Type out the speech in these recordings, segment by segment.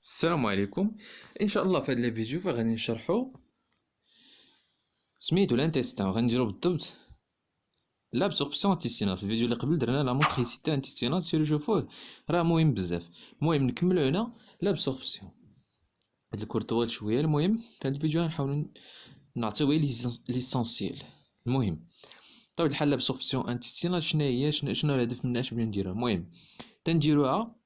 السلام عليكم. ان شاء الله في هذا الفيديو فغادي نشرحو سميتو لانتيستان. غنديرو بالضبط لابسوربسيون انتيستينال. في الفيديو اللي قبل درنا لا موتريسيتي انتيستينال، سيرو شوفوه راه مهم بزاف. المهم نكملو هنا لابسوربسيون. هاد الكور طوال شويه. المهم في هاد الفيديو غنحاولو نعطيو غير ليسونسييل. المهم بطبيعة الحال لابسوربسيون انتيستينال شنو هي، شنو الهدف منها، اش بغينا نديروها. المهم تنديروها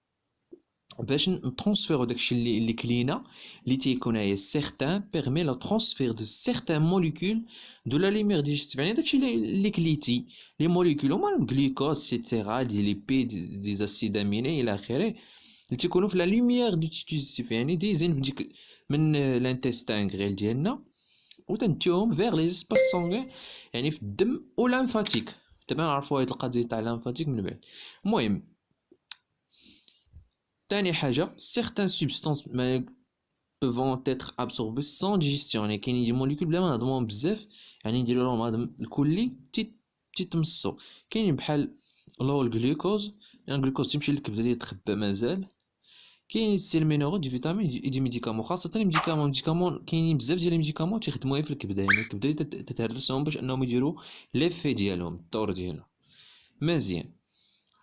باش نترونسفيرو داكشي اللي كلينا اللي تيكون هي سيغتان بيرمي لا ترونسفير دو سيغتان موليكول دو لا لوميير ديجيستيف. يعني داكشي اللي كليتي لي موليكول هما الجلوكوز سيتيرا دي ليبيد دي زاسيد اميني الى اخره اللي تيكونوا في لا لوميير ديجيستيف، يعني ديزين من ديك من لانتستان غريل ديالنا وتنتيهم فيغ لي سباس سونغين، يعني في الدم او لانفاتيك. دابا نعرفوا هاد القضيه تاع لانفاتيك من بعد. المهم تاني حاجة certaines substances peuvent être absorbées sans digestion. يعني كاينين دي موليكول بلا ما نهضموهم بزاف، يعني نديرو لهم هضم الكلي تيتمصو. كاينين بحال لو الجلوكوز، يعني الجلوكوز تيمشي للكبدة تيتخبى مازال. كاينين سي المينورال دي فيتامين دي ميديكامون، خاصة الميديكامون كاينين بزاف ديال الميديكامون تيخدموها في الكبدة، يعني الكبدة تتهرسهم باش انهم يديرو ليفي ديالهم الدور ديالهم مزيان.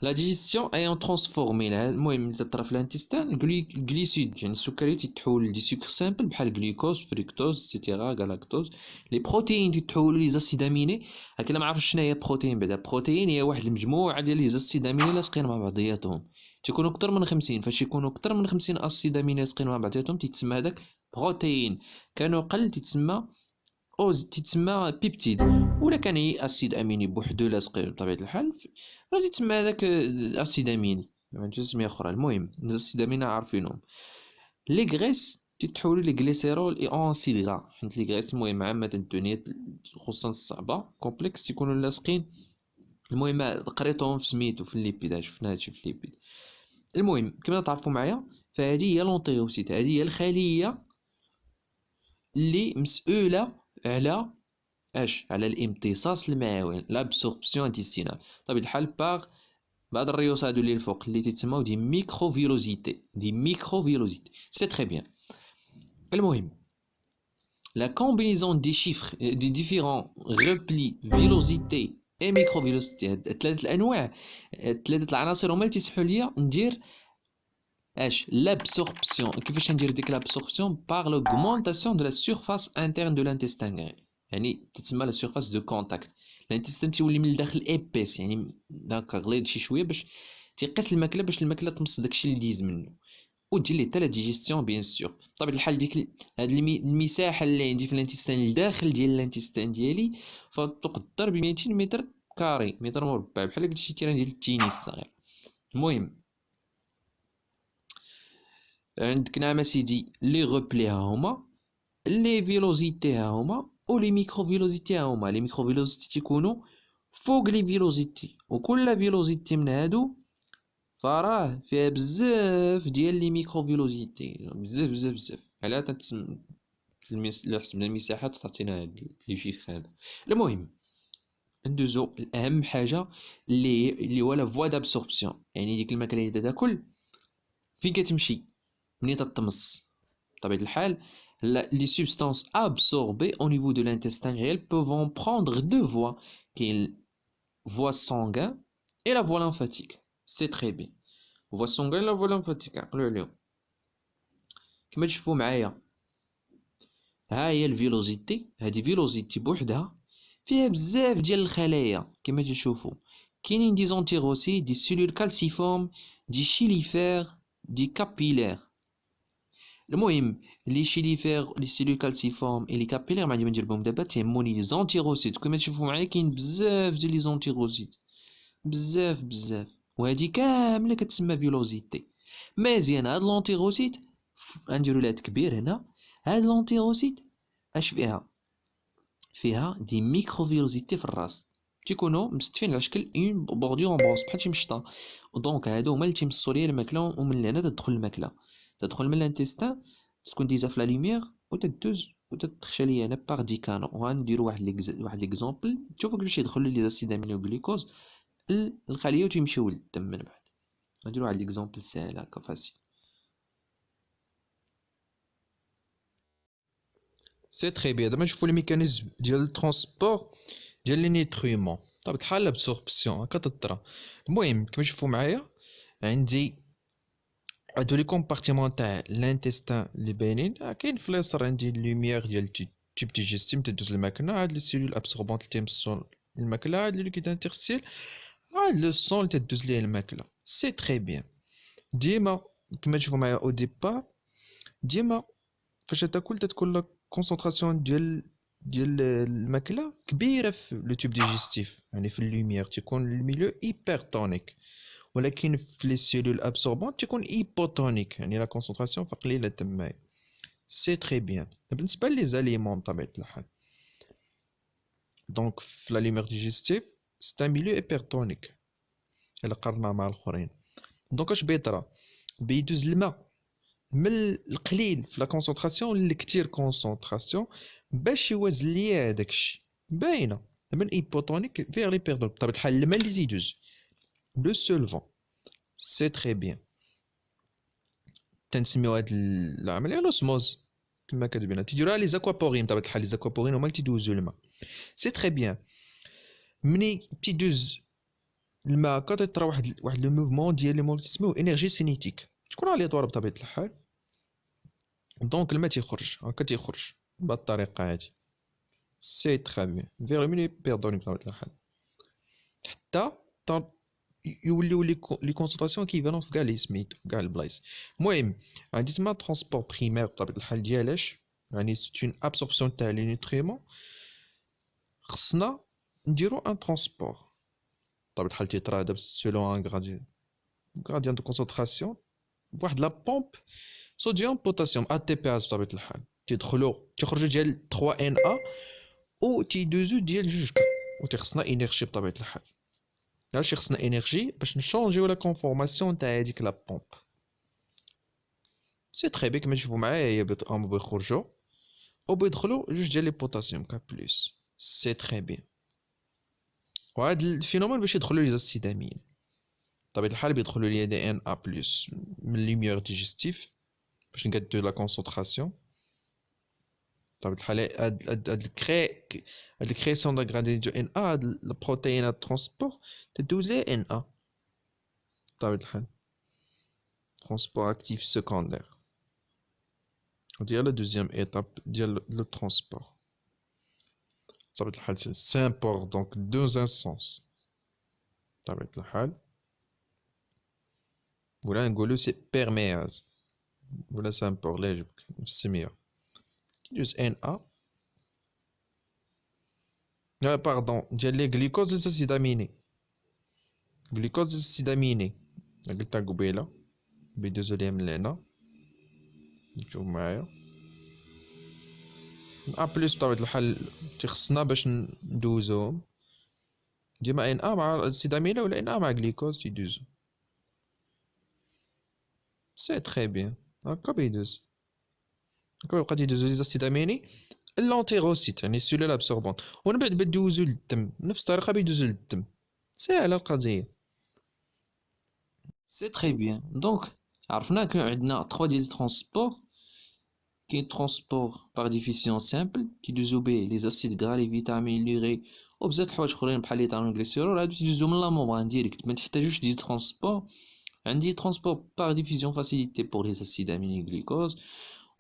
لا ديجيستيون ايون ترانسفورمي المهم اللي تطرا في الانتستان الجليسيد، يعني السكريات تتحول لدي سكر سامبل بحال جلوكوز فريكتوز سيتيرا غالاكتوز. لي بروتين تتحولوا لي زاسيد اميني. هكا ما عرفتش شنو هي بروتين. بعدا بروتين هي واحد المجموعه ديال لي زاسيد اميني لاصقين مع بعضياتهم، تيكونوا اكثر من 50. فاش يكونوا اكثر من 50 اسيد اميني لاصقين مع بعضياتهم تيتسمى هذاك بروتين. كانوا قل تيتسمى اوز تيتسمى بيبتيد. ولا كان هي اسيد اميني بوحدو لاصق بطبيعه الحال راه تيتسمى هذاك اسيد اميني، ما عندوش تسميه اخرى. المهم الاسيد اميني عارفينهم. لي غريس تتحولوا لي غليسيرول اي اونسيد غرا، حيت لي غريس المهم عامه الدنيا خصوصا الصعبه كومبلكس تيكونوا لاصقين. المهم قريتهم في سميتو في الليبيد، شفنا هادشي في الليبيد. المهم كما تعرفوا معايا فهذه هي لونتيروسيت، هذه هي الخليه اللي مسؤوله على على الامتصاص المعوي لابسوربسيون انتستينال. طبيعة الحال باغ بعض الريوس هادو اللي الفوق اللي تيتسماو دي ميكروفيروزيتي. سي تري بيان. المهم لا كومبينيزون دي شيفر دي ديفيرون ريبلي فيلوزيتي اي ميكروفيلوسيتي، هاد ثلاثة الانواع، ثلاثة العناصر هما اللي تيسمحوا ليا ندير l'absorption. كيفاش ندير ديك l'absorption par l'augmentation de la surface interne de l'intestin. يعني تتسمى لا سيرفاس دو كونتاكت. الانتستين تيولي من الداخل ايبيس، يعني هكا غليظ شي شويه باش تيقيس الماكله، باش الماكله تمص داكشي اللي ديز منه ودير ليه حتى لا ديجيستيون بيان سور. بطبيعه الحال ديك هاد المساحه اللي عندي في الانتستين الداخل ديال الانتستين ديالي فتقدر ب 200 متر كاري، متر مربع، بحال هكا شي تيران ديال التنس الصغير. المهم عندك نعم اسيدي لي غوبلي ها هما، لي فيلوزيتي ها هما، و لي ميكرو فيلوزيتي ها هما. لي ميكرو فيلوزيتي تيكونوا فوق لي فيلوزيتي، وكل فيلوزيتي من هادو فراه فيها بزاف ديال لي ميكرو فيلوزيتي، بزاف بزاف بزاف. على تتسمى على حسب المساحات تعطينا هاد لي شيفر هذا. المهم ندوزو الاهم حاجه اللي هو لا فوا دابسوربسيون، يعني ديك الماكله اللي تاكل فين كتمشي منين تتمص. بطبيعة الحال les substances absorbées au niveau de l'intestin grêle peuvent prendre deux voies, qui est la voie sanguine et la voie lymphatique. C'est très bien. voie sanguine et la voie lymphatique. عقلوا عليهم كما تشوفوا معايا. ها هي الفيلوزيتي، هذه فيلوزيتي بوحدها فيها بزاف ديال الخلايا كما تشوفوا. كاينين دي زونتيروسيت، دي سيلول كالسيفورم، دي شيليفير، دي كابيلير. المهم لي شيليفير لي سيلول كالسيفورم اي لي كابيلير ما عندي ما ندير بهم دابا. تيهموني لي زونتيروسيت. كما تشوفوا معايا كاين بزاف ديال لي زونتيروسيت، بزاف بزاف، وهادي كامله كتسمى فيلوزيتي. مزيان هاد لونتيروسيت غنديرو لها كبير هنا. هاد لونتيروسيت اش فيها؟ فيها دي ميكروفيلوزيتي في الراس، تيكونوا مستفين على شكل اون بوردور بونس بحال شي مشطه. دونك هادو هما اللي تيمصوا ليا الماكله، ومن هنا تدخل الماكله، تدخل من الانتستان، تكون ديجا في لا لوميير وتدوز وتتخشى ليا انا باغ دي كانو. وغنديرو واحد ليكزومبل تشوفوا كيفاش يدخلوا لي زاسيد امينو غليكوز الخليه وتيمشيو للدم من بعد. غنديرو واحد ليكزومبل ساهل هكا فاسيل. سي تري بيان. دابا نشوفوا لي ميكانيزم ديال الترونسبور ديال لي نيترويمون. بطبيعة الحال لابسوربسيون هكا تطرا. المهم كما تشوفوا معايا عندي هادو لي كومبارتيمون تاع لانتستان اللي باينين. كاين في اليسار عندي لوميير ديال تيب ديجيستيم تدوز الماكله. هاد لي سيلول ابسوربونت اللي تيمصوا الماكله. هاد لي ليكيد انترستيل هاد لو سون اللي تدوز ليه الماكله. سي تري بيان. ديما كما تشوفوا معايا او ديبار ديما فاش تاكل تتكون لا كونسونطراسيون ديال الماكله كبيره في لو تيوب ديجيستيف، يعني في اللوميير تيكون الميليو هيبر تونيك، ولكن في لي سيلول ابسوربونت تيكون هيبوتونيك، يعني لا كونسونطراسيون قليله تمايا. سي تري بيان. بالنسبه لي زاليمون بطبيعه الحال دونك في لا لوميير ديجيستيف سي ان ميليو هيبر تونيك الا قارنا مع الاخرين. دونك اش بيطرا بيدوز الماء من القليل في لا كونسونطراسيون لكثير كونسونطراسيون باش يوازن ليا هذاك الشيء. باينه من ايبوتونيك فيغ لي بيردون. بطبيعه الحال الماء اللي تيدوز لو سولفون. سي تري بيان. تنسميو هاد العمليه لوسموز كما كتبين. تيديروها لي زاكوابورين. بطبيعه الحال لي زاكوابورين هما اللي تيدوزو الماء. سي تري بيان. مني تيدوز الماء كتطرا واحد لو موفمون ديال لي مول تسميو انرجي سينيتيك، تكون عليطوار بطبيعه الحال. دونك الماء تيخرج هكا تيخرج بهاد الطريقه هادي. سي تري بيان فيغ ميني بيردوني بطبيعه الحال حتى يوليو لي كونسونطراسيون كيفالون في كاع لي سميت في كاع البلايص. المهم عندي تما ترونسبور بريمير بطبيعه الحال ديالاش، يعني سي اون ابسوربسيون تاع لي نوتريمون. خصنا نديرو ان ترونسبور بطبيعه الحال تيطرا دابا سولون ان غراديان دو كونسونطراسيون بواحد لا بومب صوديوم بوتاسيوم ا تي بي اس. بطبيعه الحال تيخرجوا ديال 3 ان ا و تيدوزو ديال 2 ك، و تيخصنا انرجي بطبيعه الحال. علاش خصنا انرجي؟ باش نشونجيو لا كونفورماسيون تاع هذيك لا بومب. سي تري بي. كما تشوفوا معايا هي بيخرجوا او بيدخلوا 2 ديال لي بوتاسيوم كا بلس. سي تري بيان. وهاد الفينومين باش يدخلوا لي زاسيدامين بطبيعه الحال بيدخلوا لي دي ان ا بلس من لوميير ديجيستيف باش نقادو لا كونسونطراسيون. بطبيعه الحال هاد الكرياسيون دا غراديان دو ان ا هاد البروتيينات ترونسبور تدوز لي ان ا بطبيعه الحال transport actif secondaire. ديال la deuxième étape ديال le transport. بطبيعة الحال c'est import donc deux instances. بطبيعة الحال ولا نقولو سي بيرمياز ولا سامبور لا يعجبك نسميها. يدوز ان ا باردون ديال لي غليكوز ليزاسيد اميني. غليكوز ليزاسيد اميني قلتها قبيله بيدوزو ليا من هنا. شوف معايا ا بلس بطبيعة الحال تيخصنا باش ندوزوهم ديما ان ا مع السيدامينة ولا ان ا مع غليكوز تيدوزو. سي تري بيان. هكا بيدوز هكا يبقى تيدوزو لي زاسيداميني اللونتيروسيت يعني السلالة ابسوربونت، ومن بعد بيدوزو للدم بنفس الطريقة بيدوزو للدم. ساهلة القضية. سي تري بيان. دونك عرفنا كان عندنا 3 ديال الترونسبور. كاين ترونسبور باغ ديفيسيون سامبل كيدوزو بيه لي زاسيد غرا لي فيتامين لي غي وبزاف د الحوايج اخرين بحال لي تانوغليسيرول هادو تيدوزو من لا مومبران ديريكت ما تحتاجوش دي ترونسبور. عندي ترونسبور باغ ديفيسيون فاسيليتي بور لي اسيد اميني غليكوز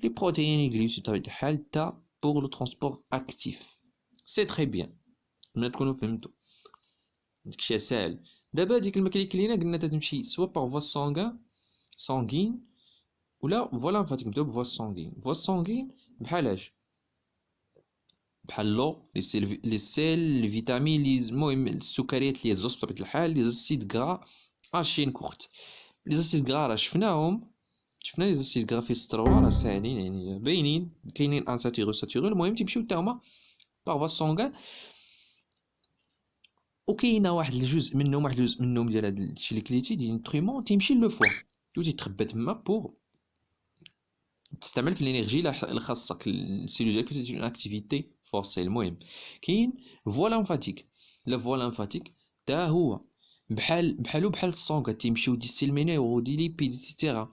لي بروتيين غليسيد بطبيعة الحال تا بور لو ترونسبور اكتيف. سي تري بيان. ما تكونوا فهمتوا داكشي ساهل. دابا ديك الماكله اللي كلينا قلنا تمشي سوا باغ فوا سانغين ولا فوالا فاتك نبداو بفوا سانغين بحالاش بحال لو لي سيل لي فيتامين لي المهم السكريات لي زوز بطبيعة الحال لي زاسيد غرا اشين كورت. لي زاسيد غرا راه شفنا لي زاسيد غرا في الستروا راه ساهلين يعني باينين كاينين انساتيرو ساتيرو. المهم تيمشيو حتى هما باغ فوا سانغين وكاينه واحد الجزء منهم ديال هادشي اللي كليتي ديال النوتريمون تيمشي لو فوا تيتخبى تما بور تستعمل في الانرجي اللي خاصك السيلول ديالك في اون اكتيفيتي فورسي. المهم كاين فوا لامفاتيك. لا فوا لامفاتيك تا هو بحال الصونغ تيمشيو ديسيلميني ودي ليبيد ايتترا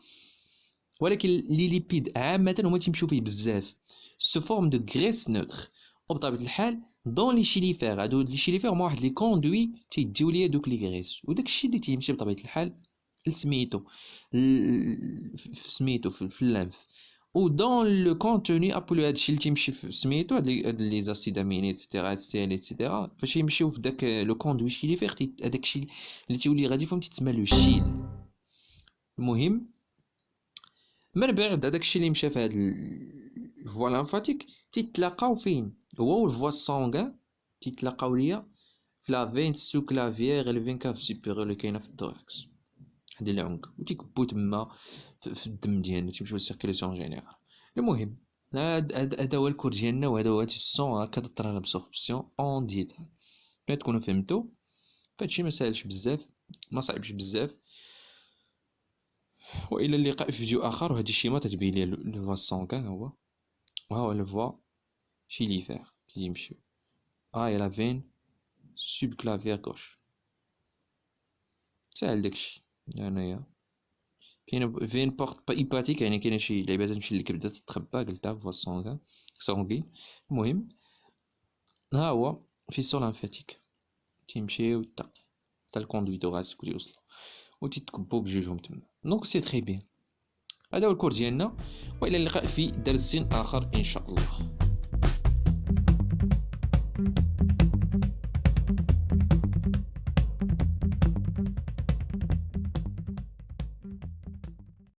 ولكن لي ليبيد عامه هما تيمشيو فيه بزاف سو فورم دو غريس نوتر. وبطبيعه الحال دون لي شيليفير هادو لي شيليفير هما واحد لي كوندوي تيديو ليا دوك لي غريس، وداك الشيء اللي تيمشي بطبيعه الحال لسميتو سميتو في اللنف. و دون لو كونتوني ابولو هادشي اللي تيمشي في سميتو هاد لي زاسيد اميني اكسيتيرا سيل اكسيتيرا فاش يمشيو في داك لو كوندوي شيليفير هذاك الشيء اللي تيولي غادي فيهم تيتسمى لو شيل. المهم من بعد هذاك الشيء اللي مشى في هاد الفوا لامفاتيك تيتلاقاو فين هو والفوا سونغان تيتلاقاو ليا في لا فين سو كلافيير لي فين كاف سوبيريور اللي كاينه في التوركس حدا العنق وتيكبو تما في الدم ديالنا تيمشيو للسيركيلاسيون جينيرال. المهم هذا هو الكور ديالنا وهذا هو السون هكا طرا لابسوربسيون اون ديت. تكونوا فهمتوا فهادشي ما ساهلش بزاف ما صعبش بزاف. والى اللقاء في فيديو اخر. وهذه الشيما تتبين لي لو فوا سونغان هو وها لو فوا شيليفير تيمشيو هاهي لا فين سوب كلافير غوش. ساهل داكشي هنايا كاينه فين بورت ايباتيك يعني كاينه شي لعيبه تمشي للكبده تتخبى قلتها فوا سونغين. المهم ها هو في سول انفاتيك تيمشيو حتى الكوندويتور غاسك وتيوصلو وتيتكبو بجوجهم تما. دونك سي تري بيان. هذا هو الكور ديالنا والى اللقاء في درس اخر ان شاء الله.